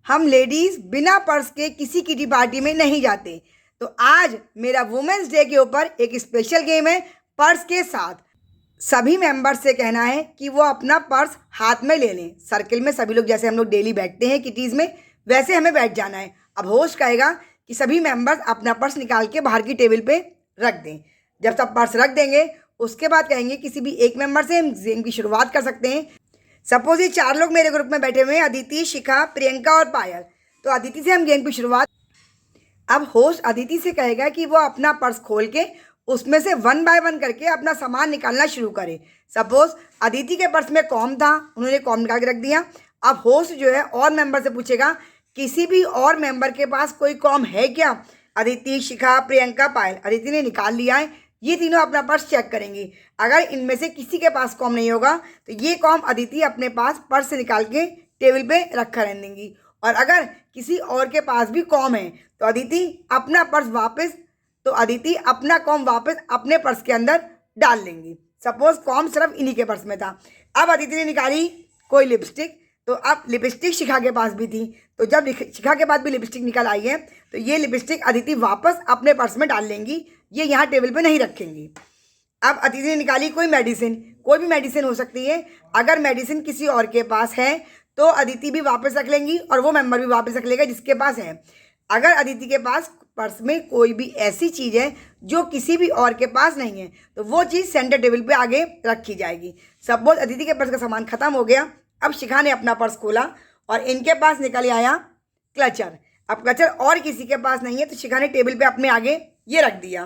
हम लेडीज़ बिना पर्स के किसी किटी पार्टी में नहीं जाते। तो आज मेरा वुमेंस डे के ऊपर एक स्पेशल गेम है पर्स के साथ। सभी मेंबर्स से कहना है कि वो अपना पर्स हाथ में ले लें। सर्किल में सभी लोग जैसे हम लोग डेली बैठते हैं किटीज़ में, वैसे हमें बैठ जाना है। अब होस्ट कहेगा कि सभी मेंबर्स अपना पर्स निकाल के बाहर की टेबल पे रख दें। जब सब पर्स रख देंगे उसके बाद कहेंगे किसी भी एक मेंबर से हम गेम की शुरुआत कर सकते हैं। सपोज ये 4 लोग मेरे ग्रुप में बैठे हुए हैं, अदिति, शिखा, प्रियंका और पायल। तो अदिति से हम गेम की शुरुआत। अब होस्ट अदिति से कहेगा कि वो अपना पर्स खोल के उसमें से 1 बाय 1 करके अपना सामान निकालना शुरू करे। सपोज अदिति के पर्स में कॉम था, उन्होंने कॉम निकाल के रख दिया। अब होस्ट जो है और मेंबर से पूछेगा किसी भी और मेंबर के पास कोई कॉम है क्या। अदिति, शिखा, प्रियंका, पायल। अदिति ने निकाल लिया है, ये तीनों अपना पर्स चेक करेंगी। अगर इनमें से किसी के पास कॉम नहीं होगा तो ये कॉम अदिति अपने पास पर्स से निकाल के टेबल पे रखा रहने देंगी। और अगर किसी और के पास भी कॉम है तो अदिति अपना कॉम वापस अपने पर्स के अंदर डाल लेंगी। सपोज कॉम सिर्फ इन्हीं के पर्स में था। अब अदिति ने निकाली कोई लिपस्टिक, तो अब लिपस्टिक शिखा के पास भी थी। तो जब शिखा के पास भी लिपस्टिक निकल आई है तो ये लिपस्टिक अदिति वापस अपने पर्स में डाल लेंगी, ये यहाँ टेबल पे नहीं रखेंगी। अब अदिति ने निकाली कोई मेडिसिन, कोई भी मेडिसिन हो सकती है। अगर मेडिसिन किसी और के पास है तो अदिति भी वापस रख लेंगी और वो मेंबर भी वापस रख लेगा जिसके पास है। अगर अदिति के पास पर्स में कोई भी ऐसी चीज़ है जो किसी भी और के पास नहीं है तो वो चीज़ सेंटर टेबल पे आगे रखी जाएगी। सपोज अदिति के पर्स का सामान खत्म हो गया। अब शिखा ने अपना पर्स खोला और इनके पास निकल आया क्लचर। अब क्लचर और किसी के पास नहीं है तो शिखा ने टेबल पे अपने आगे ये रख दिया।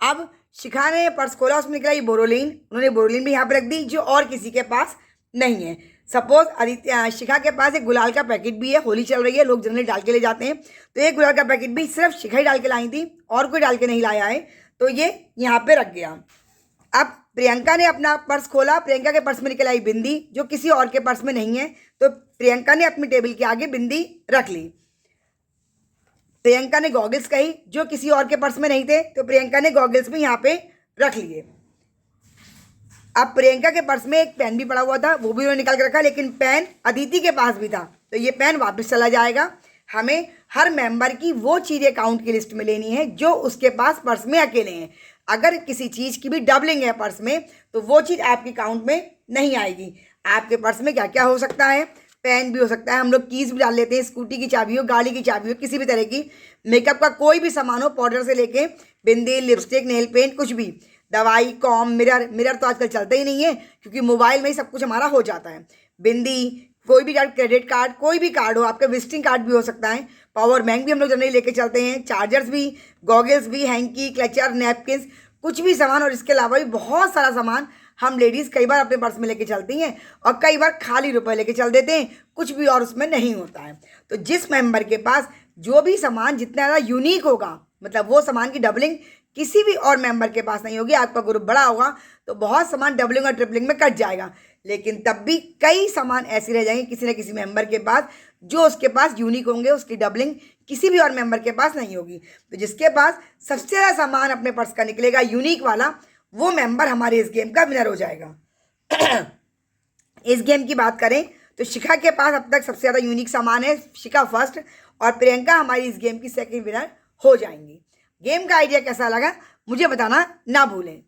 अब शिखा ने पर्स खोला, उसमें निकला ये बोरोलिन, उन्होंने बोरोलिन भी यहाँ पे रख दी जो और किसी के पास नहीं है। सपोज शिखा के पास एक गुलाल का पैकेट भी है, होली चल रही है, लोग जनरली डाल के ले जाते हैं, तो एक गुलाल का पैकेट भी सिर्फ शिखा ही डाल के लाई थी और कोई डाल के नहीं लाया है, तो ये यहाँ पे रख गया। अब प्रियंका ने अपना पर्स खोला, प्रियंका के पर्स में निकल आई बिंदी जो किसी और के पर्स में नहीं है, तो प्रियंका ने अपनी टेबल के आगे बिंदी रख ली। प्रियंका ने गॉगल्स कही जो किसी और के पर्स में नहीं थे, तो प्रियंका ने गॉगल्स भी यहाँ पे रख लिए। अब प्रियंका के पर्स में एक पेन भी पड़ा हुआ था, वो भी उन्होंने निकाल के रखा, लेकिन पेन अदिति के पास भी था, तो ये पेन वापस चला जाएगा। हमें हर मेंबर की वो चीज़ें अकाउंट की लिस्ट में लेनी है जो उसके पास पर्स में अकेले हैं। अगर किसी चीज़ की भी डबलिंग है पर्स में तो वो चीज़ आपके अकाउंट में नहीं आएगी। आपके पर्स में क्या क्या हो सकता है, पेन भी हो सकता है, हम लोग कीज़ भी डाल लेते हैं, स्कूटी की चाबी हो, गाड़ी की चाबी हो, किसी भी तरह की, मेकअप का कोई भी सामान हो, पाउडर से लेके बिंदी, लिपस्टिक, नेल पेंट, कुछ भी, दवाई, कॉम, मिरर तो आजकल चलते ही नहीं है क्योंकि मोबाइल में ही सब कुछ हमारा हो जाता है। बिंदी, कोई भी कार्ड, क्रेडिट कार्ड, कोई भी कार्ड हो, आपका विजिटिंग कार्ड भी हो सकता है, पावर बैंक भी हम लोग जनरली लेके चलते हैं, चार्जर्स भी, गॉगल्स भी, हैंकी, क्लचर, नैपकिन्स, कुछ भी सामान। और इसके अलावा भी बहुत सारा सामान हम लेडीज़ कई बार अपने पर्स में लेके चलती हैं और कई बार खाली रुपए लेके चल देते हैं, कुछ भी और उसमें नहीं होता है। तो जिस मेंबर के पास जो भी सामान जितना ज़्यादा यूनिक होगा, मतलब वो सामान की डबलिंग किसी भी और मेंबर के पास नहीं होगी, आपका ग्रुप बड़ा होगा तो बहुत सामान डबलिंग और ट्रिपलिंग में कट जाएगा, लेकिन तब भी कई सामान ऐसे रह जाएंगे किसी न किसी मेंबर के पास जो उसके पास यूनिक होंगे, उसकी डबलिंग किसी भी और मेंबर के पास नहीं होगी। तो जिसके पास सबसे ज़्यादा सामान अपने पर्स का निकलेगा यूनिक वाला, वो मेंबर हमारे इस गेम का विनर हो जाएगा। इस गेम की बात करें तो शिखा के पास अब तक सबसे ज़्यादा यूनिक सामान है, शिखा फर्स्ट, और प्रियंका हमारी इस गेम की सेकंड विनर हो जाएंगी। गेम का आइडिया कैसा लगा मुझे बताना ना भूलें।